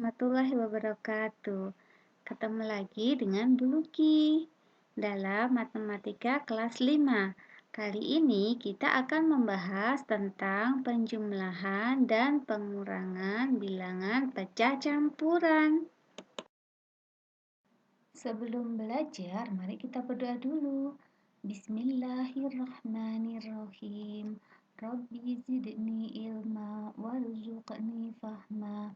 warahmatullahi wabarakatuh. Ketemu lagi dengan Bu Luki dalam Matematika kelas 5. Kali ini kita akan membahas tentang penjumlahan dan pengurangan bilangan pecah campuran. Sebelum belajar, mari kita berdoa dulu. Bismillahirrahmanirrahim. Rabbi zidni ilma warzuqni fahma.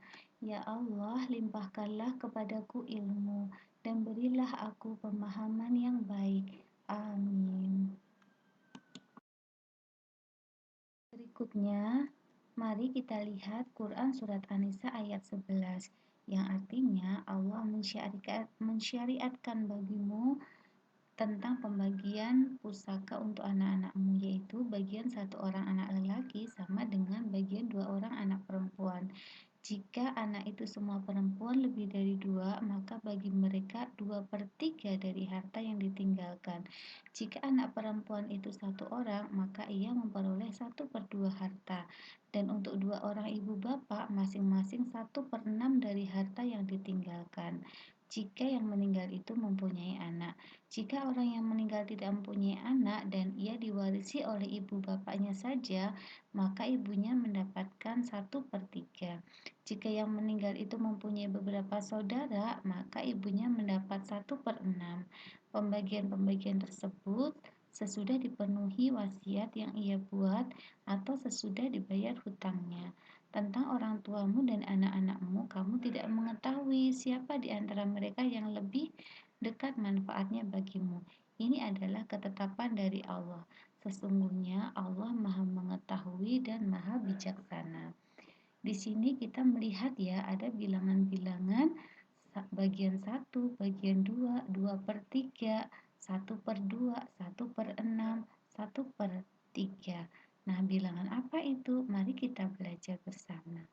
Ya Allah, limpahkanlah kepadaku ilmu dan berilah aku pemahaman yang baik. Amin. Berikutnya, mari kita lihat Quran Surat An-Nisa ayat 11, yang artinya Allah mensyariatkan bagimu tentang pembagian pusaka untuk anak-anakmu, yaitu bagian 1 orang anak lelaki sama dengan bagian 2 orang anak perempuan. Jika anak itu semua perempuan lebih dari 2, maka bagi mereka 2/3 dari harta yang ditinggalkan. Jika anak perempuan itu 1 orang, maka ia memperoleh 1/2 harta. Dan untuk 2 orang ibu bapak, masing-masing 1/6 dari harta yang ditinggalkan. Jika yang meninggal itu mempunyai anak. Jika orang yang meninggal tidak mempunyai anak dan ia diwarisi oleh ibu bapaknya saja, maka ibunya mendapatkan 1/3. Jika yang meninggal itu mempunyai beberapa saudara, maka ibunya mendapat 1/6. Pembagian-pembagian tersebut sesudah dipenuhi wasiat yang ia buat atau sesudah dibayar hutangnya. Tentang orang tuamu dan anak-anakmu, kamu tidak mengetahui siapa di antara mereka yang lebih dekat manfaatnya bagimu. Ini adalah ketetapan dari Allah. Sesungguhnya Allah Maha Mengetahui dan Maha Bijaksana. Di sini kita melihat ya, ada bilangan-bilangan bagian 1, bagian 2, 2/3, 1/2, 1/6, 1/3. Nah, bilangan apa itu? Mari kita belajar bersama.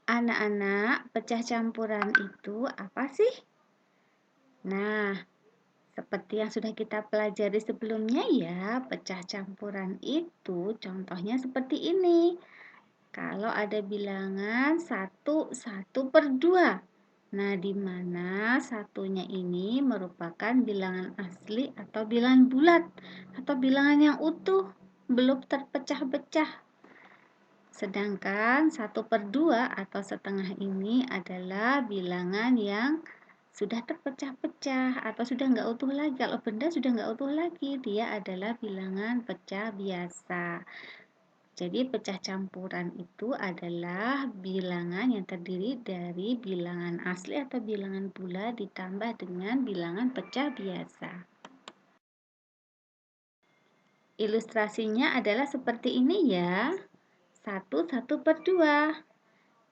Anak-anak, pecah campuran itu apa sih? Nah, seperti yang sudah kita pelajari sebelumnya ya, pecah campuran itu contohnya seperti ini. Kalau ada bilangan 1/2. Nah, di mana satunya ini merupakan bilangan asli atau bilangan bulat atau bilangan yang utuh, belum terpecah-pecah. Sedangkan 1/2 atau setengah ini adalah bilangan yang sudah terpecah-pecah atau sudah nggak utuh lagi. Kalau benda sudah nggak utuh lagi, dia adalah bilangan pecah biasa. Jadi pecah campuran itu adalah bilangan yang terdiri dari bilangan asli atau bilangan bulat ditambah dengan bilangan pecah biasa. Ilustrasinya adalah seperti ini ya. 1/2.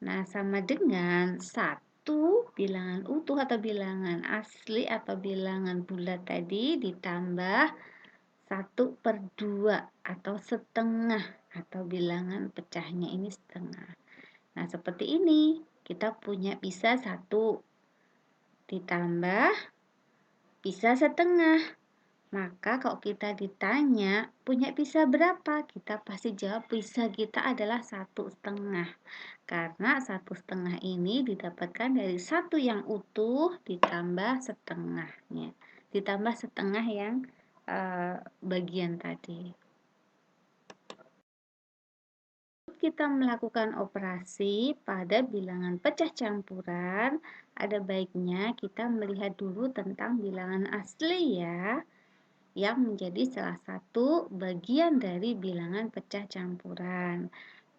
Nah, sama dengan 1 bilangan utuh atau bilangan asli atau bilangan bulat tadi ditambah 1/2 atau setengah atau bilangan pecahnya ini setengah. Nah, seperti ini. Kita punya pisa 1 ditambah pisa setengah. Maka kalau kita ditanya punya pisa berapa, kita pasti jawab pisa kita adalah 1/2. Karena 1/2 ini didapatkan dari 1 yang utuh ditambah setengahnya. Ditambah setengah yang bagian tadi. Kita melakukan operasi pada bilangan pecah campuran, ada baiknya kita melihat dulu tentang bilangan asli ya, yang menjadi salah satu bagian dari bilangan pecah campuran.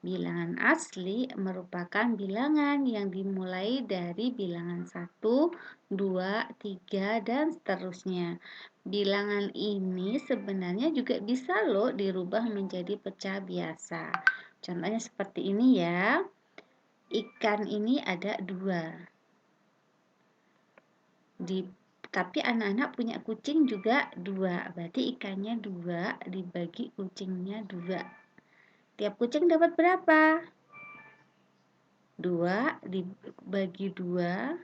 Bilangan asli merupakan bilangan yang dimulai dari bilangan 1, 2, 3, dan seterusnya. Bilangan ini sebenarnya juga bisa loh dirubah menjadi pecah biasa. Contohnya seperti ini ya. Ikan ini ada 2. Tapi anak-anak punya kucing juga 2. Berarti ikannya 2 dibagi kucingnya 2. Tiap kucing dapat berapa? 2 dibagi 2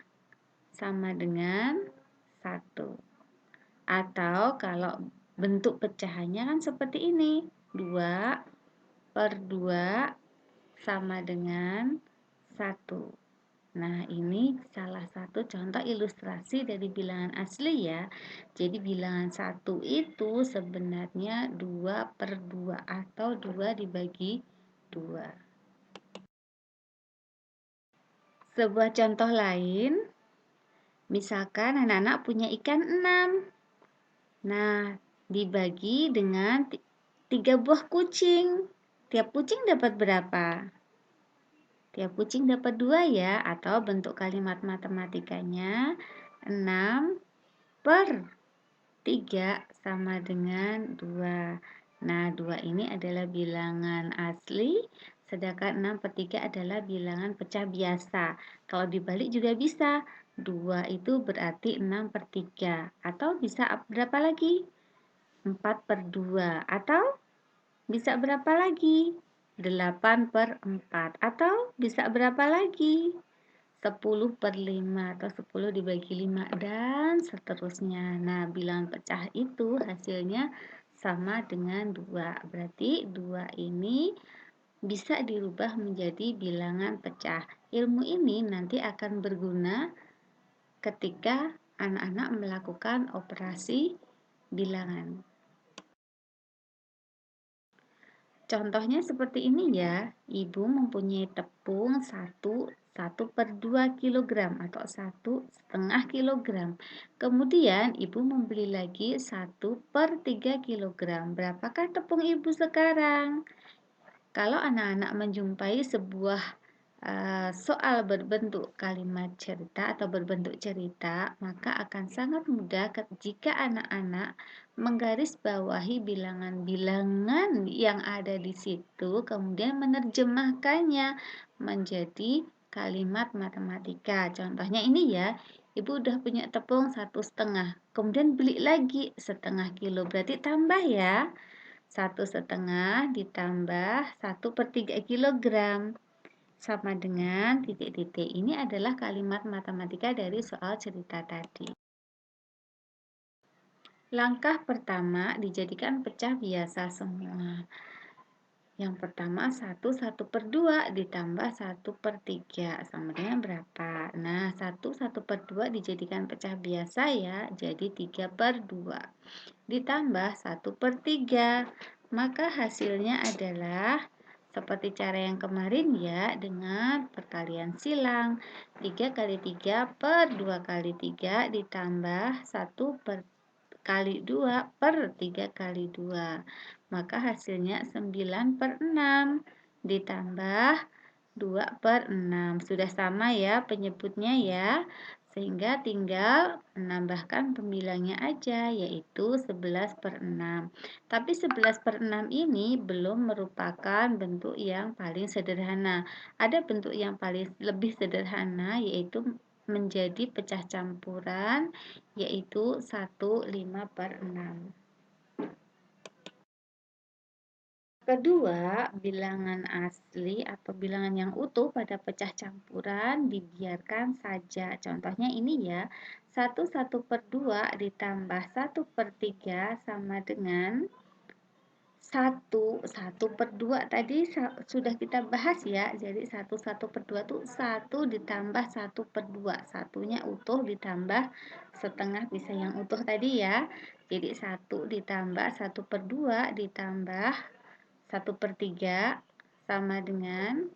sama dengan 1. Atau kalau bentuk pecahannya kan seperti ini. 2/2 sama dengan 1. Nah, ini salah satu contoh ilustrasi dari bilangan asli ya. Jadi bilangan 1 itu sebenarnya 2/2 atau 2 dibagi 2. Sebuah contoh lain, misalkan anak-anak punya ikan 6. Nah, dibagi dengan 3 buah kucing. Tiap kucing dapat berapa? Tiap kucing dapat 2 ya, atau bentuk kalimat matematikanya 6/3 sama dengan 2. Nah, 2 ini adalah bilangan asli, sedangkan 6/3 adalah bilangan pecah biasa. Kalau dibalik juga bisa. 2 itu berarti 6/3. Atau bisa berapa lagi? 4/2. Atau bisa berapa lagi? 8/4. Atau bisa berapa lagi? 10/5 atau 10 dibagi 5 dan seterusnya. Nah, bilangan pecah itu hasilnya sama dengan 2. Berarti 2 ini bisa dirubah menjadi bilangan pecah. Ilmu ini nanti akan berguna ketika anak-anak melakukan operasi bilangan. Contohnya seperti ini ya, ibu mempunyai tepung 1/2 kilogram atau 1,5 kilogram. Kemudian ibu membeli lagi 1/3 kilogram. Berapakah tepung ibu sekarang? Kalau anak-anak menjumpai sebuah soal berbentuk kalimat cerita atau berbentuk cerita, maka akan sangat mudah jika anak-anak menggarisbawahi bilangan-bilangan yang ada di situ, kemudian menerjemahkannya menjadi kalimat matematika. Contohnya ini ya, ibu udah punya tepung 1,5, kemudian beli lagi 1/2 kilo, berarti tambah ya. 1,5 ditambah 1/3 kilogram sama dengan titik-titik. Ini adalah kalimat matematika dari soal cerita tadi. Langkah pertama dijadikan pecah biasa semua. Yang pertama 1/2 ditambah 1/3 sama dengan berapa? Nah, 1/2 dijadikan pecah biasa ya, jadi 3/2 ditambah 1/3, maka hasilnya adalah seperti cara yang kemarin ya, dengan perkalian silang. 3 kali 3 per 2 kali 3 ditambah 1 kali 2 per 3 kali 2. Maka hasilnya 9/6 ditambah 2/6. Sudah sama ya penyebutnya ya. Sehingga tinggal menambahkan pembilangnya aja, yaitu 11/6. Tapi 11/6 ini belum merupakan bentuk yang paling sederhana. Ada bentuk yang paling lebih sederhana, yaitu menjadi pecah campuran, yaitu 1/5/6. Kedua, bilangan asli atau bilangan yang utuh pada pecah campuran dibiarkan saja. Contohnya ini ya, 1/2 ditambah 1/3 sama dengan 1/2 tadi sudah kita bahas ya. Jadi 1/2 itu 1 ditambah 1/2. Satunya utuh ditambah setengah bisa yang utuh tadi ya. Jadi 1 ditambah 1/2 ditambah 1/3 sama dengan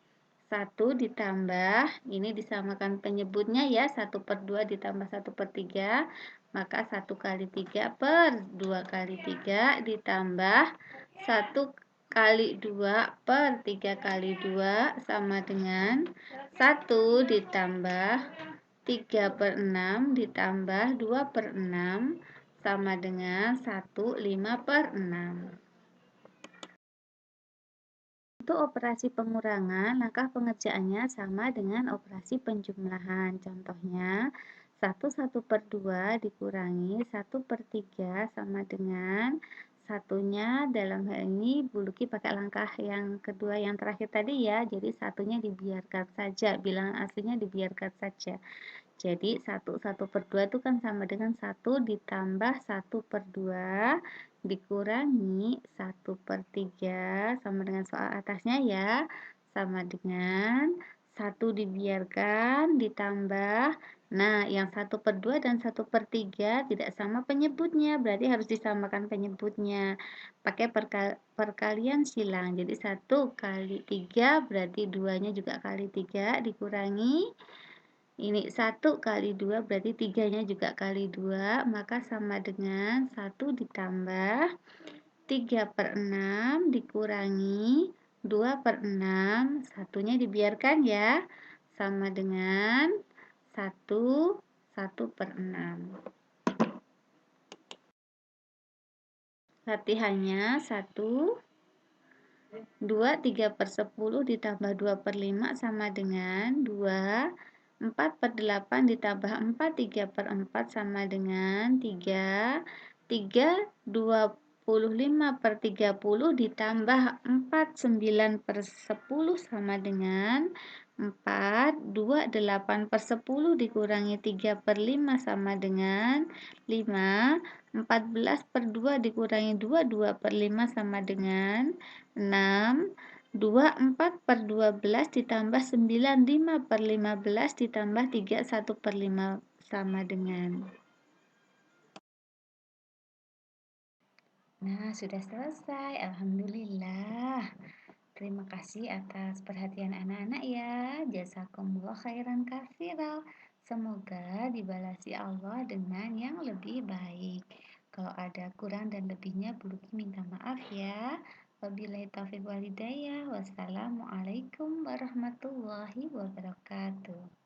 1 ditambah, ini disamakan penyebutnya ya, 1/2 ditambah 1/3, maka 1 kali 3 per 2 kali 3 ditambah 1 kali 2 per 3 kali 2 sama dengan 1 ditambah 3/6 ditambah 2/6 sama dengan 1/5/6. Untuk operasi pengurangan, langkah pengerjaannya sama dengan operasi penjumlahan. Contohnya, 1/2 dikurangi 1/3 sama dengan satunya, dalam hal ini Bu Luki pakai langkah yang kedua yang terakhir tadi ya, jadi satunya dibiarkan saja, bilangan aslinya dibiarkan saja. Jadi 1/2 itu kan sama dengan 1 ditambah 1/2 dikurangi 1/3 sama dengan soal atasnya ya, sama dengan 1 dibiarkan, ditambah. Nah, yang 1/2 dan 1/3 tidak sama penyebutnya, berarti harus disamakan penyebutnya. Pakai perkalian silang. Jadi 1 kali 3 berarti 2-nya juga kali 3 dikurangi. Ini 1 kali 2 berarti 3-nya juga kali 2, maka sama dengan 1 ditambah 3/6 dikurangi 2/6, satunya dibiarkan ya, sama dengan 1/6. Latihannya 1, 2, 3/10 ditambah 2/5 sama dengan 2, 4/8 ditambah 4, 3/4 sama dengan 3, 3, 25/30 ditambah 4, 9/10 sama dengan 4, 2, 8/10 dikurangi 3/5 sama dengan 5, 14/2 dikurangi 2, 2/5 sama dengan 6, 24/12 ditambah 9, 5/15 ditambah 3, 1/5 sama dengan. Nah, sudah selesai. Alhamdulillah. Terima kasih atas perhatian anak-anak ya. Jazakumullah khairan katsiran. Semoga dibalasi Allah dengan yang lebih baik. Kalau ada kurang dan lebihnya, Buluki minta maaf ya. Wabillahi taufiq walhidayah. Wassalamualaikum warahmatullahi wabarakatuh.